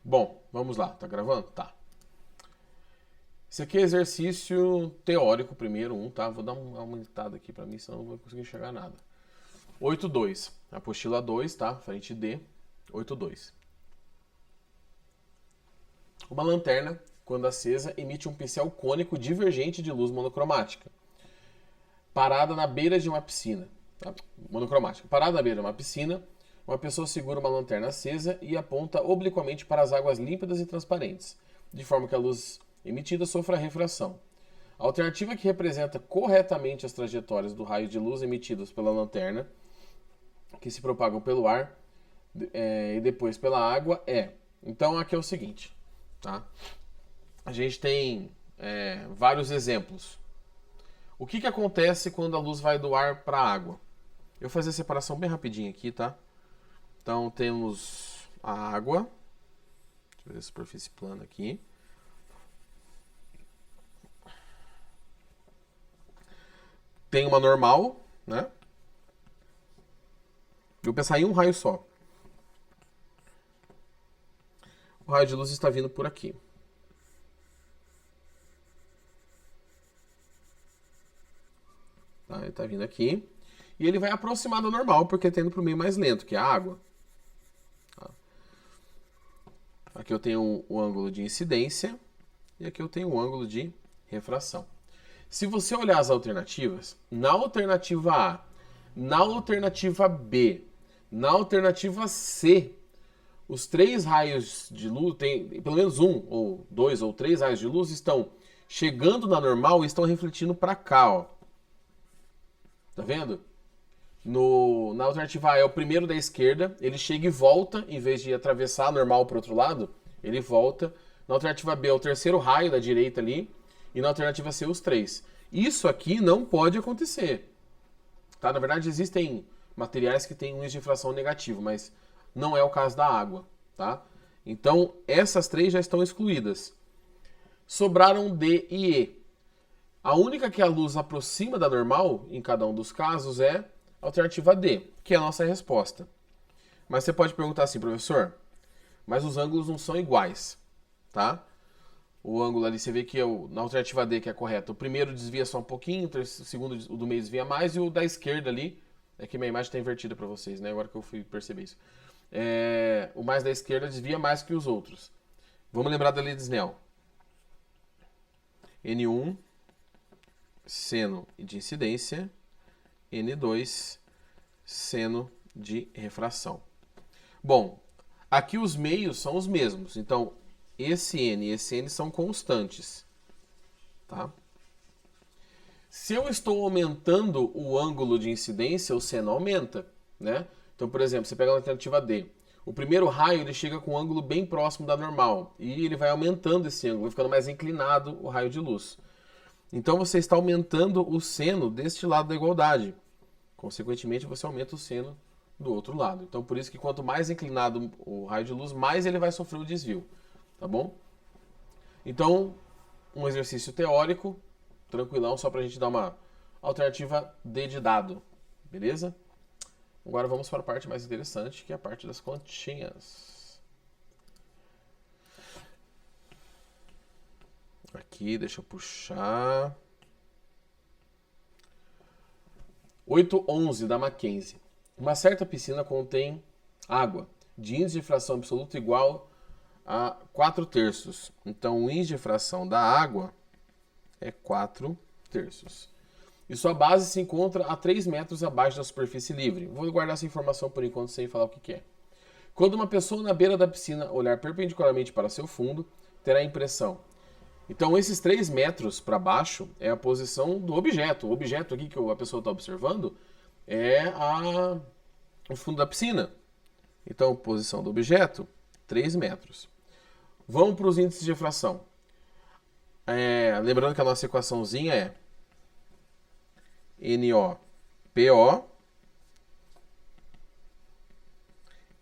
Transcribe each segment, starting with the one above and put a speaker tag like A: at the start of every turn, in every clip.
A: Bom, vamos lá. Tá gravando? Tá. Esse aqui é exercício teórico primeiro, tá? Vou dar uma aumentada aqui pra mim, senão não vou conseguir enxergar nada. 8.2. Apostila 2, tá? Frente D. 8.2. Uma lanterna, quando acesa, emite um pincel cônico divergente de luz monocromática. Parada na beira de uma piscina. Tá? Monocromática. Parada na beira de uma piscina, uma pessoa segura uma lanterna acesa e aponta obliquamente para as águas límpidas e transparentes, de forma que a luz emitida sofra refração. A alternativa que representa corretamente as trajetórias do raio de luz emitidos pela lanterna, que se propagam pelo ar e depois pela água, é... Então aqui é o seguinte, tá? A gente tem vários exemplos. O que acontece quando a luz vai do ar para a água? Eu vou fazer a separação bem rapidinho aqui, tá? Então temos a água. Deixa eu ver a superfície plana aqui. Tem uma normal, né? Vou pensar em um raio só. O raio de luz está vindo por aqui. Tá? Ele está vindo aqui. E ele vai aproximar da normal, porque está indo para o meio mais lento, que é a água. Tá? Aqui eu tenho o ângulo de incidência. E aqui eu tenho o ângulo de refração. Se você olhar as alternativas, na alternativa A, na alternativa B, na alternativa C, os três raios de luz, tem pelo menos um, ou dois, ou três raios de luz estão chegando na normal e estão refletindo para cá, ó. Tá vendo? Na alternativa A é o primeiro da esquerda, ele chega e volta, em vez de atravessar a normal para o outro lado, ele volta. Na alternativa B é o terceiro raio da direita ali, e na alternativa C os três. Isso aqui não pode acontecer. Tá? Na verdade, existem materiais que têm um índice de refração negativo, mas não é o caso da água. Tá? Então, essas três já estão excluídas. Sobraram D e E. A única que a luz aproxima da normal, em cada um dos casos, é a alternativa D, que é a nossa resposta. Mas você pode perguntar assim, professor, mas os ângulos não são iguais, tá? O ângulo ali, você vê que na alternativa D, que é correta, o primeiro desvia só um pouquinho, o segundo, o do meio desvia mais, e o da esquerda ali, é que minha imagem está invertida para vocês, né? Agora que eu fui perceber isso. O mais da esquerda desvia mais que os outros. Vamos lembrar da lei de Snell. N1, seno de incidência, N2, seno de refração. Bom, aqui os meios são os mesmos, então esse N e esse N são constantes. Tá? Se eu estou aumentando o ângulo de incidência, o seno aumenta. Né? Então, por exemplo, você pega a alternativa D. O primeiro raio ele chega com um ângulo bem próximo da normal. E ele vai aumentando esse ângulo, vai ficando mais inclinado o raio de luz. Então você está aumentando o seno deste lado da igualdade. Consequentemente, você aumenta o seno do outro lado. Então, por isso que quanto mais inclinado o raio de luz, mais ele vai sofrer o desvio. Tá bom? Então, um exercício teórico, tranquilão, só pra gente dar uma alternativa D de dado. Beleza? Agora vamos para a parte mais interessante, que é a parte das continhas. Aqui, deixa eu puxar. 8.11 da Mackenzie. Uma certa piscina contém água de índice de fração absoluto igual a 4/3. Então, o índice de fração da água é 4/3. E sua base se encontra a 3 metros abaixo da superfície livre. Vou guardar essa informação por enquanto sem falar o que é. Quando uma pessoa na beira da piscina olhar perpendicularmente para seu fundo, terá a impressão. Então, esses 3 metros para baixo é a posição do objeto. O objeto aqui que a pessoa está observando é o fundo da piscina. Então, posição do objeto, 3 metros. Vamos para os índices de refração. Lembrando que a nossa equaçãozinha é NO-PO,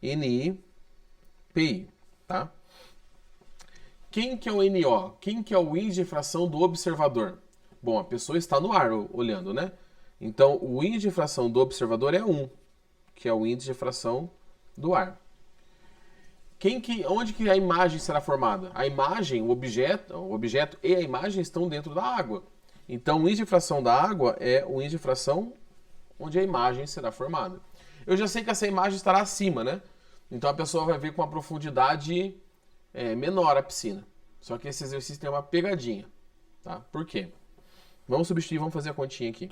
A: NI-PI, tá? Quem que é o NO? Quem que é o índice de refração do observador? Bom, a pessoa está no ar olhando, né? Então, o índice de refração do observador é 1, que é o índice de refração do ar. Onde que a imagem será formada? A imagem, o objeto e a imagem estão dentro da água. Então, o índice de fração da água é o índice de fração onde a imagem será formada. Eu já sei que essa imagem estará acima, né? Então, a pessoa vai ver com uma profundidade menor a piscina. Só que esse exercício tem uma pegadinha, tá? Por quê? Vamos substituir, vamos fazer a continha aqui.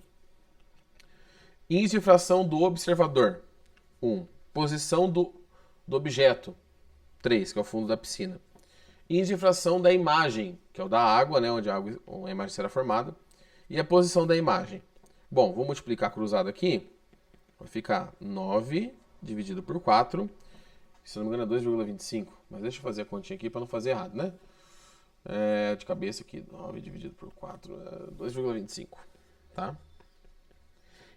A: Índice de fração do observador, 1. Posição do objeto, 3, que é o fundo da piscina. Índice de fração da imagem, que é o da água, né, onde a imagem será formada. E a posição da imagem. Bom, vou multiplicar cruzado aqui. Vai ficar 9 dividido por 4. Se não me engano é 2,25. Mas deixa eu fazer a continha aqui para não fazer errado, né? De cabeça aqui, 9 dividido por 4 é 2,25. Tá?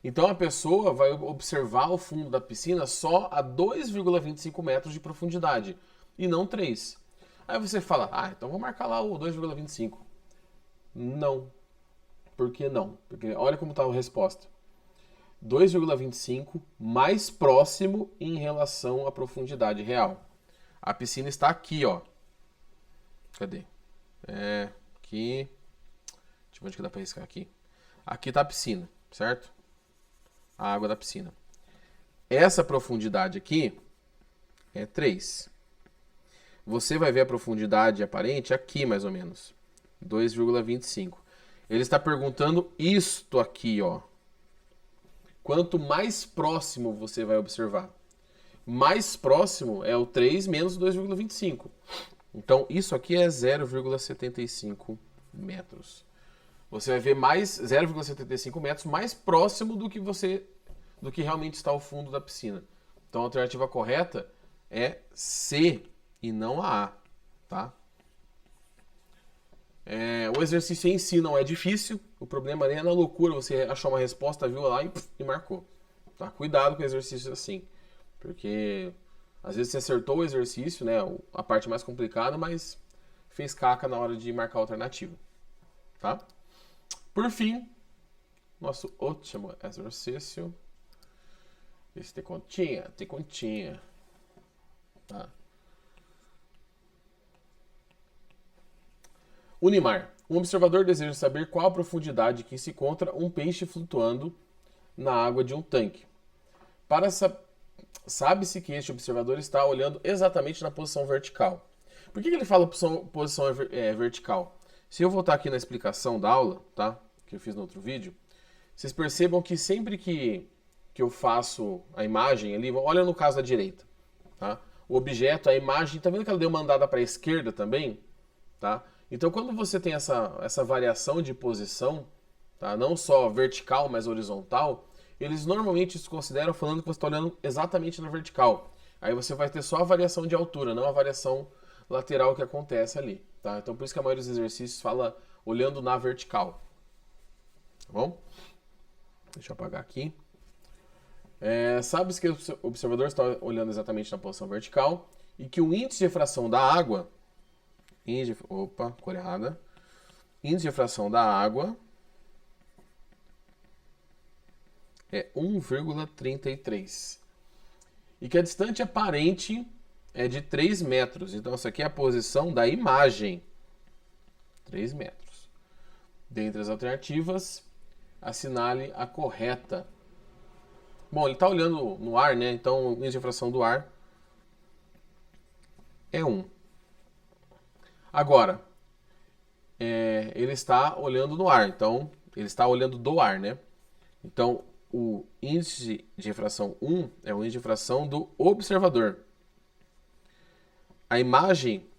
A: Então a pessoa vai observar o fundo da piscina só a 2,25 metros de profundidade e não 3. Aí você fala, então vou marcar lá o 2,25. Não. Por que não? Porque olha como está a resposta. 2,25 mais próximo em relação à profundidade real. A piscina está aqui, ó. Cadê? Aqui. Deixa eu ver onde que dá para riscar aqui. Aqui está a piscina, certo? A água da piscina. Essa profundidade aqui é 3. Você vai ver a profundidade aparente aqui, mais ou menos. 2,25. Ele está perguntando isto aqui, ó. Quanto mais próximo você vai observar. Mais próximo é o 3 menos 2,25. Então, isso aqui é 0,75 metros. Você vai ver mais 0,75 metros mais próximo do que realmente está o fundo da piscina. Então a alternativa correta é C e não a A, tá? O exercício em si não é difícil, o problema é na loucura, você achou uma resposta, viu lá e marcou. Tá? Cuidado com exercícios assim, porque às vezes você acertou o exercício, né, a parte mais complicada, mas fez caca na hora de marcar a alternativa, tá? Por fim, nosso último exercício. Esse tem continha. Tá. Unimar. Um observador deseja saber qual a profundidade que se encontra um peixe flutuando na água de um tanque. Sabe-se que este observador está olhando exatamente na posição vertical. Por que ele fala posição vertical? Se eu voltar aqui na explicação da aula, tá? Que eu fiz no outro vídeo, vocês percebam que sempre que eu faço a imagem ali, olha no caso da direita, tá? O objeto, a imagem, tá vendo que ela deu uma andada para a esquerda também? Tá? Então quando você tem essa variação de posição, tá? Não só vertical, mas horizontal, eles normalmente se consideram falando que você está olhando exatamente na vertical. Aí você vai ter só a variação de altura, não a variação lateral que acontece ali. Tá? Então por isso que a maioria dos exercícios fala olhando na vertical. Tá bom? Deixa eu apagar aqui. Sabe-se que o observador está olhando exatamente na posição vertical e que o índice de fração da água... cor errada. Índice de fração da água é 1,33. E que a distância aparente é de 3 metros. Então essa aqui é a posição da imagem. 3 metros. Dentre as alternativas, assinale a correta. Bom, ele está olhando no ar, né? Então, o índice de fração do ar é 1. Agora, ele está olhando no ar. Então, ele está olhando do ar, né? Então, o índice de fração 1 é o índice de fração do observador. A imagem,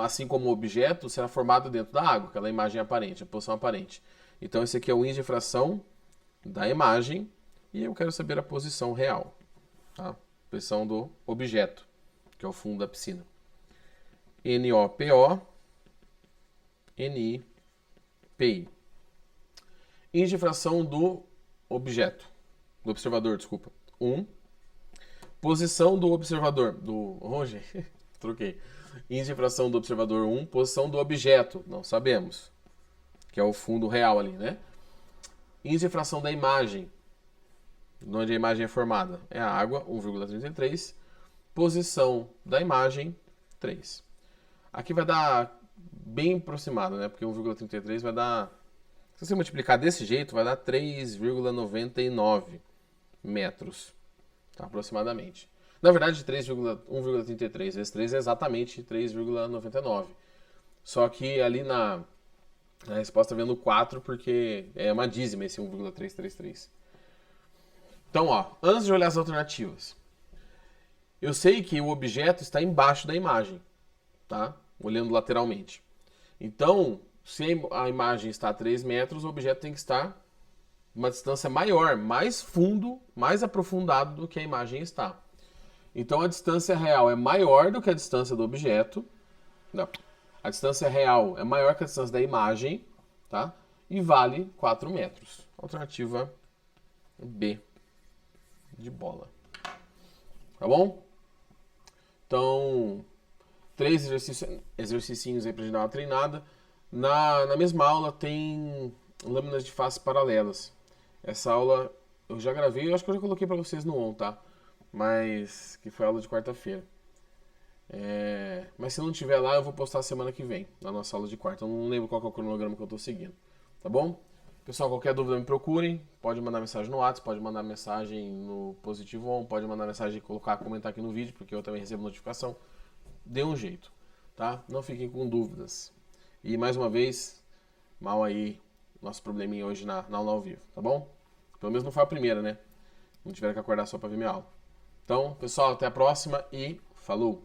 A: assim como o objeto, será formado dentro da água, aquela imagem aparente, a posição aparente. Então, esse aqui é o índice de fração da imagem. E eu quero saber a posição real, tá? Posição do objeto, que é o fundo da piscina. NOPO, NIPI. Índice de fração do objeto, do observador, desculpa. 1. Posição do observador, troquei. Índice de fração do observador 1, posição do objeto, não sabemos, que é o fundo real ali, né? Índice de fração da imagem, onde a imagem é formada, é a água, 1,33. posição da imagem, 3. Aqui vai dar bem aproximado, né? Porque 1,33 vai dar... Se você multiplicar desse jeito, vai dar 3,99 metros, tá? Aproximadamente. Na verdade, 1,33 vezes 3 é exatamente 3,99. Só que ali na resposta vendo 4, porque é uma dízima esse 1,333. Então, ó, antes de olhar as alternativas, eu sei que o objeto está embaixo da imagem, tá? Olhando lateralmente. Então, se a imagem está a 3 metros, o objeto tem que estar uma distância maior, mais fundo, mais aprofundado do que a imagem está. Então, a distância real é maior do que a distância do objeto. Não. A distância real é maior que a distância da imagem, tá? E vale 4 metros. Alternativa B de bola. Tá bom? Então, 3 exercícios aí pra gente dar uma treinada. Na mesma aula tem lâminas de face paralelas. Essa aula eu já gravei, eu acho que eu já coloquei pra vocês no ON, tá? Mas que foi a aula de quarta-feira. Mas se não tiver lá, eu vou postar semana que vem, na nossa aula de quarta. Eu não lembro qual que é o cronograma que eu tô seguindo. Tá bom? Pessoal, qualquer dúvida me procurem. Pode mandar mensagem no WhatsApp, pode mandar mensagem no Positivo On, pode mandar mensagem e comentar aqui no vídeo, porque eu também recebo notificação. Dê um jeito, tá? Não fiquem com dúvidas. E mais uma vez, mal aí, nosso probleminha hoje na aula ao vivo, tá bom? Pelo menos não foi a primeira, né? Não tiveram que acordar só pra ver minha aula. Então, pessoal, até a próxima e falou!